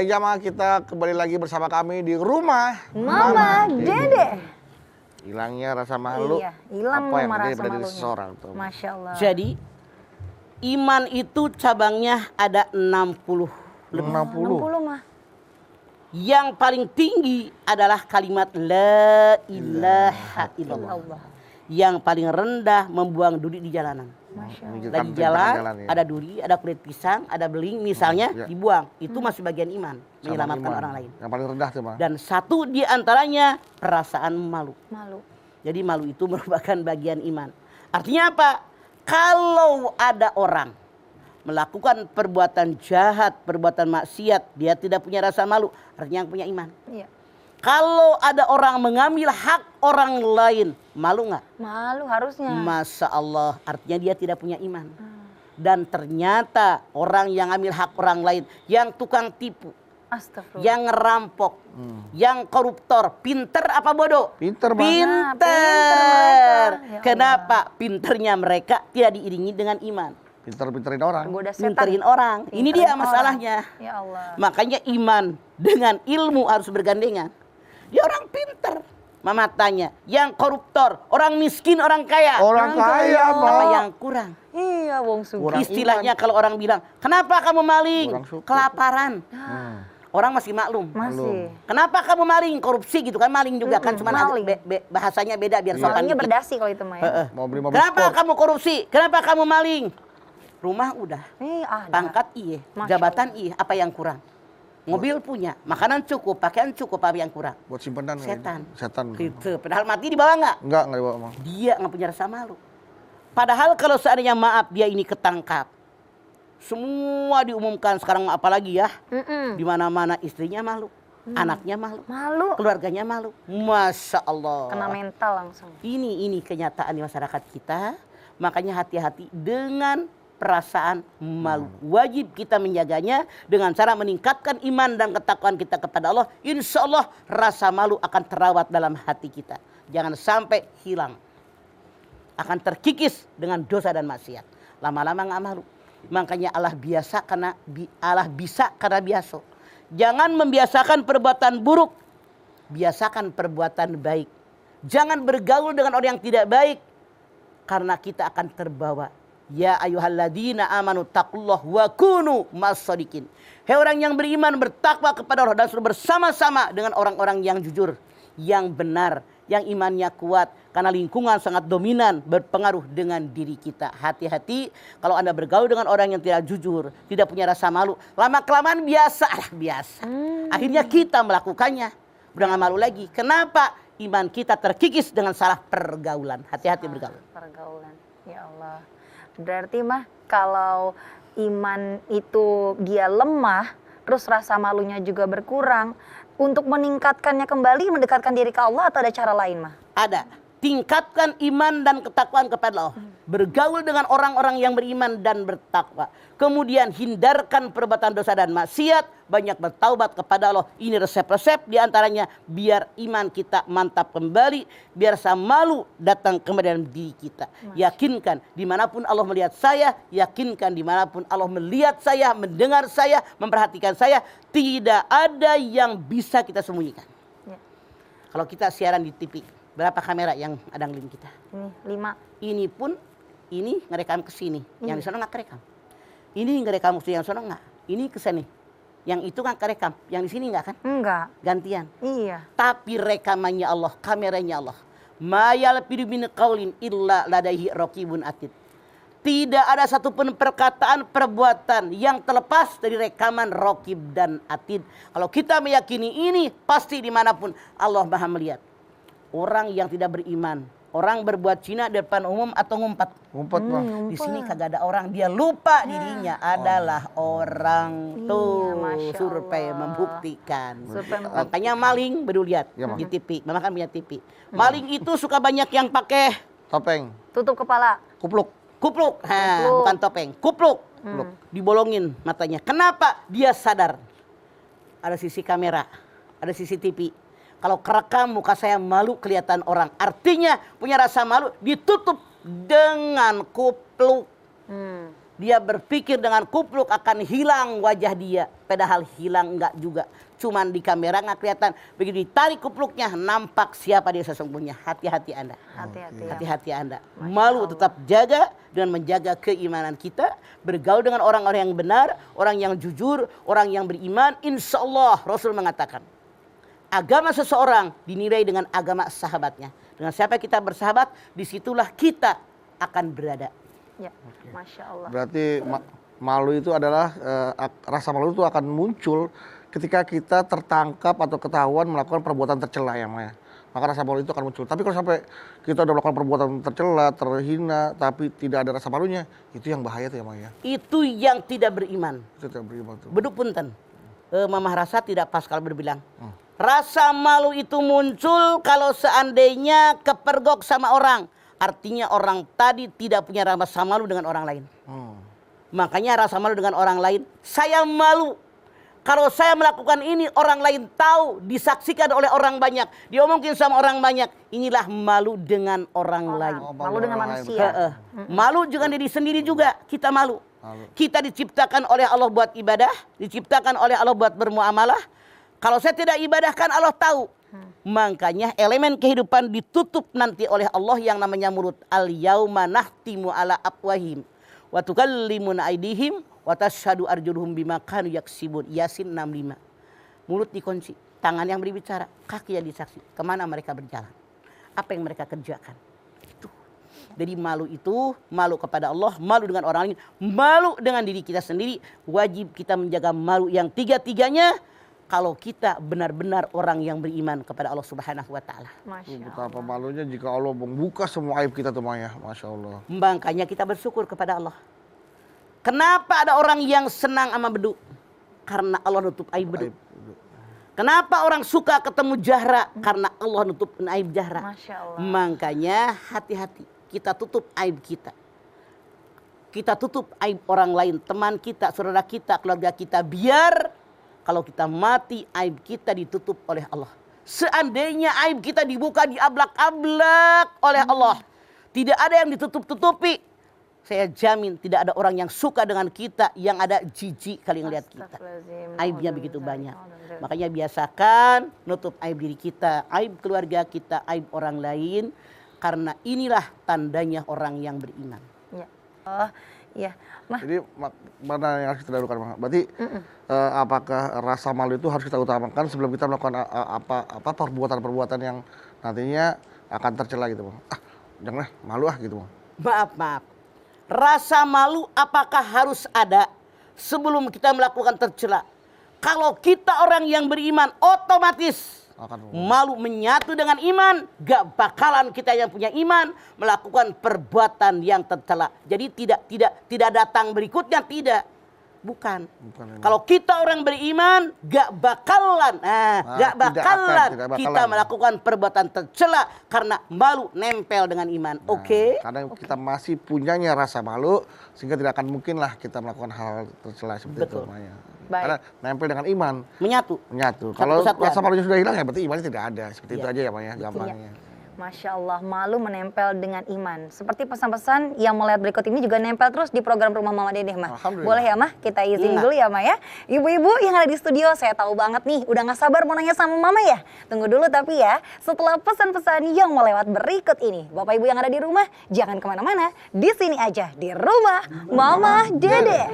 Baik jamaah, kita kembali lagi bersama kami di rumah Mama Dede. Hilangnya rasa malu. Iya, hilang apa yang rasa terjadi pada diri malunya. seseorang tuh. Masya Allah. Jadi iman itu cabangnya ada 60 lebih. 60. 60 mah. Yang paling tinggi adalah kalimat la ilaha illallah. Yang paling rendah membuang duri di jalanan. Masya Allah. Menunjukkan Lagi jalan, ya. ada duri, ada kulit pisang, ada beling misalnya ya. dibuang. Itu masih bagian iman, Sama menyelamatkan iman. orang lain. Yang paling rendah tuh, Bang. Dan satu di antaranya perasaan malu. Malu. Jadi malu itu merupakan bagian iman. Artinya apa? Kalau ada orang melakukan perbuatan jahat, perbuatan maksiat, dia tidak punya rasa malu, artinya yang punya iman. Iya. Kalau ada orang mengambil hak orang lain, malu nggak? Malu harusnya. Masya Allah, artinya dia tidak punya iman. Dan ternyata orang yang ambil hak orang lain, yang tukang tipu, Astagfirullah. yang ngerampok, yang koruptor, pinter apa bodoh? Pinter, Bang. Pinter Pinter. mereka. Ya Kenapa? Pinternya mereka tidak diiringi dengan iman. Pinter-pinterin orang. Tergoda setan. Pinterin orang. Ini Pinterin dia orang. masalahnya. Ya Allah. Makanya iman dengan ilmu harus bergandengan. Dia orang pinter. Mama tanya, yang koruptor, orang miskin, orang kaya. Orang kaya, Bang. Apa yang kurang? Iya, wong sugi. Kurang Istilahnya kalau orang bilang, kenapa kamu maling? Kurang syukur. Kelaparan. Orang masih maklum. Masih. Kenapa kamu maling? Korupsi gitu kan, maling juga kan, cuma maling. bahasanya beda biar sopan Malingnya dikit. berdasi kalau itu mah ya. Mau beli mobil Kenapa sport. kamu korupsi? Kenapa kamu maling? Rumah udah, Ada. pangkat iya, Masya jabatan iya, apa yang kurang? Mobil punya, makanan cukup, pakaian cukup, apa yang kurang? Buat simpenan. Setan. Setan. Gitu. Padahal mati dibawa nggak? Enggak dibawa, Bang. Dia nggak punya rasa malu. Padahal kalau seandainya maaf dia ini ketangkap, semua diumumkan sekarang apalagi ya, di mana-mana istrinya malu, anaknya malu, Malu. keluarganya malu. Masya Allah. Kena mental langsung. Ini kenyataan di masyarakat kita. Makanya hati-hati dengan perasaan malu. Wajib kita menjaganya dengan cara meningkatkan iman dan ketakwaan kita kepada Allah. Insya Allah rasa malu akan terawat dalam hati kita. Jangan sampai hilang. Akan terkikis dengan dosa dan maksiat. Lama-lama nggak malu. Makanya Allah biasa karena Allah bisa karena biasa. Jangan membiasakan perbuatan buruk. Biasakan perbuatan baik. Jangan bergaul dengan orang yang tidak baik. Karena kita akan terbawa. Ya ayyuhalladzina amanu taqullah wa kunu mashadiqin. Hei orang yang beriman, bertakwa kepada Allah dan suruh bersama-sama dengan orang-orang yang jujur, yang benar, yang imannya kuat. Karena lingkungan sangat dominan berpengaruh dengan diri kita. Hati-hati kalau Anda bergaul dengan orang yang tidak jujur, tidak punya rasa malu. Lama-kelamaan biasa. Akhirnya kita melakukannya. Udah gak malu lagi. Kenapa? Iman kita terkikis dengan salah pergaulan. Hati-hati bergaul. Pergaulan. Ya Allah. Berarti mah kalau iman itu dia lemah, terus rasa malunya juga berkurang. Untuk meningkatkannya kembali, mendekatkan diri ke Allah atau ada cara lain mah? Ada. Tingkatkan iman dan ketakwaan kepada Allah. Bergaul dengan orang-orang yang beriman dan bertakwa. Kemudian hindarkan perbuatan dosa dan maksiat. Banyak bertaubat kepada Allah. Ini resep-resep diantaranya. Biar iman kita mantap kembali. Biar rasa malu datang kembali dalam diri kita. Yakinkan dimanapun Allah melihat saya. Yakinkan dimanapun Allah melihat saya. Mendengar saya. Memperhatikan saya. Tidak ada yang bisa kita sembunyikan. Ya. Kalau kita siaran di TV. Berapa kamera yang ada ngelim kita? Ini 5. Ini pun, ini ngerekam ke sini. Yang di sana nggak kerekam. Ini ngerekam ke sini, yang sana nggak. Ini ke sini. Yang itu nggak kerekam. Yang di sini nggak kan? Enggak. Gantian. Iya. Tapi rekamannya Allah, kameranya Allah. Ma yalfidu min qaulin illa ladaihi raqibun atid. Tidak ada satupun perkataan, perbuatan yang terlepas dari rekaman raqib dan atid. Kalau kita meyakini ini, pasti dimanapun Allah Maha melihat. Orang yang tidak beriman, orang berbuat zina di depan umum atau ngumpat. Ngumpet, Bang. Di sini kagak ada orang, dia lupa dirinya adalah orang. Tuh Masya survei Allah. membuktikan. Survei Makanya maling baru lihat Ya, Bang. di TV. Mama kan punya TV. Maling itu suka banyak yang pakai Topeng. Tutup kepala. Kupluk. kupluk. Ha, Kupluk. bukan topeng, kupluk. Dibolongin matanya. Kenapa? Dia sadar. Ada sisi kamera, ada CCTV. Kalau kerekam muka saya malu kelihatan orang. Artinya punya rasa malu ditutup dengan kupluk. Dia berpikir dengan kupluk akan hilang wajah dia. Padahal hilang enggak juga. Cuman di kamera nggak kelihatan. Begitu ditarik kupluknya nampak siapa dia sesungguhnya. Hati-hati Anda. Hati-hati ya. Hati-hati Anda. Malu tetap jaga dengan menjaga keimanan kita. Bergaul dengan orang-orang yang benar. Orang yang jujur. Orang yang beriman. Insya Allah Rasul mengatakan. Agama seseorang dinilai dengan agama sahabatnya. Dengan siapa kita bersahabat. Disitulah kita akan berada. Ya, Masya Allah. Berarti malu itu adalah rasa malu itu akan muncul ketika kita tertangkap atau ketahuan melakukan perbuatan tercela ya Maya. Maka rasa malu itu akan muncul. Tapi kalau sampai kita udah melakukan perbuatan tercela, terhina, tapi tidak ada rasa malunya, itu yang bahaya tuh ya Maya. Itu yang tidak beriman. Itu tidak beriman tuh. Beduk punten. Mamah Rasa tidak pas kalau berbilang. Rasa malu itu muncul kalau seandainya kepergok sama orang. Artinya orang tadi tidak punya rasa malu dengan orang lain. Makanya rasa malu dengan orang lain. Saya malu. Kalau saya melakukan ini orang lain tahu. Disaksikan oleh orang banyak. Diomongin sama orang banyak. Inilah malu dengan orang lain. Malu dengan manusia. Malu dengan diri sendiri juga. Kita malu. Kita diciptakan oleh Allah buat ibadah. Diciptakan oleh Allah buat bermuamalah. Kalau saya tidak ibadahkan Allah tahu. Makanya elemen kehidupan ditutup nanti oleh Allah yang namanya mulut. Al-yauma nahtimu ala afwahim wa tukallimuna aydihim wa tashhadu arjuluhum bima kanu yaksibun. Yasin 65. Mulut dikunci, tangan yang berbicara, kaki yang disaksi. Kemana mereka berjalan? Apa yang mereka kerjakan? Itu. Jadi malu itu malu kepada Allah, malu dengan orang lain, malu dengan diri kita sendiri. Wajib kita menjaga malu yang tiga-tiganya. Kalau kita benar-benar orang yang beriman kepada Allah Subhanahu wa Ta'ala. Betapa malunya jika Allah membuka semua aib kita tuh Maya. Masya Allah. Makanya kita bersyukur kepada Allah. Kenapa ada orang yang senang sama beduk? Karena Allah nutup aib beduk. Kenapa orang suka ketemu Jahra? Karena Allah nutup aib Jahra. Masya Allah. Makanya hati-hati. Kita tutup aib kita. Kita tutup aib orang lain. Teman kita, saudara kita, keluarga kita. Biar kalau kita mati, aib kita ditutup oleh Allah. Seandainya aib kita dibuka, diablak-ablak oleh Allah. Tidak ada yang ditutup-tutupi. Saya jamin tidak ada orang yang suka dengan kita yang ada jijik kali ngelihat kita. Aibnya begitu banyak. Makanya biasakan nutup aib diri kita, aib keluarga kita, aib orang lain. Karena inilah tandanya orang yang beriman. Ya. Oh, iya. Jadi mana yang harus kita dahulukan Mah? Berarti apakah rasa malu itu harus kita utamakan sebelum kita melakukan apa perbuatan-perbuatan yang nantinya akan tercela gitu Bang? Janganlah malu gitu Bang. Maaf. Rasa malu apakah harus ada sebelum kita melakukan tercela? Kalau kita orang yang beriman otomatis malu menyatu dengan iman. Gak bakalan kita yang punya iman melakukan perbuatan yang tercela. Jadi tidak datang berikutnya, tidak. Bukan. Kalau kita orang beriman, gak bakalan kita melakukan perbuatan tercela karena malu nempel dengan iman. Oke? Karena kita masih punyanya rasa malu sehingga tidak akan mungkinlah kita melakukan hal tercela seperti itu Maya. Karena nempel dengan iman. Menyatu. Kalau rasa malunya sudah hilang ya berarti imannya tidak ada. Seperti itu aja ya Maya, gampangnya. Masya Allah, malu menempel dengan iman. Seperti pesan-pesan yang melihat berikut ini juga nempel terus di program Rumah Mama Dedeh, Mah. Boleh ya, Mah? Kita izin dulu ya, Mah ya. Ibu-ibu yang ada di studio, saya tahu banget nih, udah gak sabar mau nanya sama Mama ya. Tunggu dulu tapi ya, setelah pesan-pesan yang melewat berikut ini. Bapak Ibu yang ada di rumah, jangan kemana-mana. Di sini aja, di Rumah Mama Dedeh.